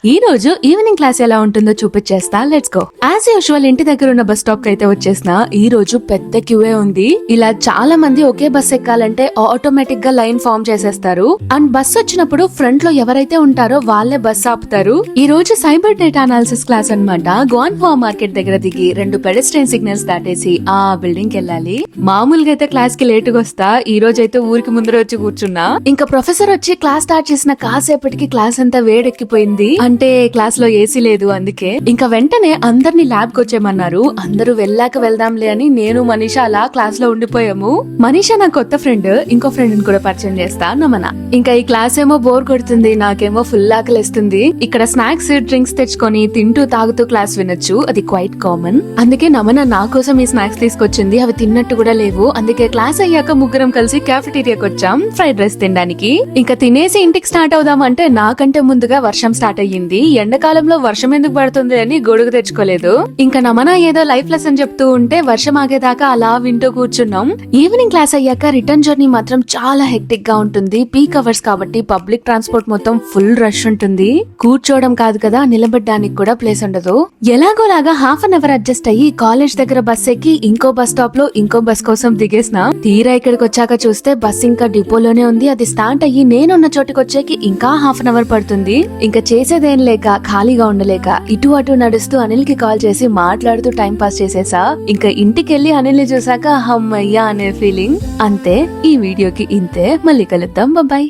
ఈ రోజు evening class ఎలా ఉంటుందో చూపించేస్తా. Let's go. యాజ్ యూజువల్ ఇంటి దగ్గర ఉన్న బస్ స్టాప్ కి అయితే వచ్చేసిన. ఈ రోజు పెద్ద క్యూఏ ఉంది. ఇలా చాలా మంది ఒకే బస్ ఎక్కాలంటే ఆటోమేటిక్ గా లైన్ ఫామ్ చేసేస్తారు. అండ్ బస్ వచ్చినప్పుడు ఫ్రంట్ లో ఎవరైతే ఉంటారో వాళ్ళే బస్ ఆపుతారు. ఈ రోజు సైబర్ డేటా అనాలిసిస్ క్లాస్ అన్నమాట. గోన్హువా మార్కెట్ దగ్గర దిగి 2 పెడెస్ట్రియన్ సిగ్నల్స్ దాటేసి ఆ బిల్డింగ్ కి వెళ్ళాలి. మామూలుగా అయితే క్లాస్ కి లేట్ గా వస్తా. ఈ రోజు అయితే ఊరికి ముందర వచ్చి కూర్చున్నా. ఇంకా ప్రొఫెసర్ వచ్చి క్లాస్ స్టార్ట్ చేసిన కాసేపటికి క్లాస్ అంతా వేడెక్కిపోయింది. అంటే క్లాస్ లో ఏసీ లేదు. అందుకే ఇంకా వెంటనే అందరినీ ల్యాబ్ కి వచ్చేయమన్నారు. అందరూ వెళ్ళాక వెళ్దాంలే అని నేను మనీషా అలా క్లాస్ లో ఉండిపోయాము. మనీషా నా కొత్త ఫ్రెండ్. ఇంకో ఫ్రెండ్ ని కూడా పరిచయం చేస్తా, నమన. ఇంకా ఈ క్లాస్ ఏమో బోర్ కొడుతుంది, నాకేమో ఫుల్ ఆకలిస్తుంది. ఇక్కడ స్నాక్స్ డ్రింక్స్ తెచ్చుకొని తింటూ తాగుతూ క్లాస్ వినొచ్చు. అది క్వైట్ కామన్. అందుకే నమన నా కోసం ఈ స్నాక్స్ తీసుకొచ్చింది. అవి తిన్నట్టు కూడా లేవు. అందుకే క్లాస్ అయ్యాక ముగ్గురం కలిసి క్యాఫెటీరియాకి వచ్చాం ఫ్రైడ్ రైస్ తినడానికి. ఇంకా తినేసి ఇంటికి స్టార్ట్ అవుదాం అంటే నాకంటే ముందుగా వర్షం స్టార్ట్ అయ్యింది. ఎండాకాలంలో వర్షం ఎందుకు పడుతుంది అని గొడుగు తెచ్చుకోలేదు. ఇంకా నమన ఏదో లైఫ్ లెసన్ చెప్తూ ఉంటే వర్షం ఆగేదాకా అలా వింటూ కూర్చున్నాం. ఈవినింగ్ క్లాస్ అయ్యాక రిటర్న్ జర్నీ మాత్రం చాలా హెక్టిక్ గా ఉంటుంది. పీక్ అవర్స్ కాబట్టి పబ్లిక్ ట్రాన్స్పోర్ట్ మొత్తం ఫుల్ రష్ ఉంటుంది. కూర్చోవడం కాదు కదా, నిలబడడానికి కూడా ప్లేస్ ఉండదు. ఎలాగోలాగా హాఫ్ అన్ అవర్ అడ్జస్ట్ అయ్యి కాలేజ్ దగ్గర బస్ ఎక్కి ఇంకో బస్ స్టాప్ లో ఇంకో బస్ కోసం దిగేసిన. తీరా ఇక్కడికి వచ్చాక చూస్తే బస్ ఇంకా డిపోలోనే ఉంది. అది స్టార్ట్ అయ్యి నేనున్న చోటుకి వచ్చేకి ఇంకా హాఫ్ అన్ అవర్ పడుతుంది. ఇంకా చేసేదేం లేక ఖాళీగా ఉండలేక ఇటు అటు నడుస్తూ అనిల్ కి కాల్ చేసి మాట్లాడుతూ టైం పాస్ చేసేసా. ఇంకా ఇంటికెళ్లి అనిల్ ని చూసాక హమ్మయ్యా అనే ఫీలింగ్. అంతే, ఈ వీడియోకి ఇంతే. మళ్ళీ కలుద్దాం. బాయ్.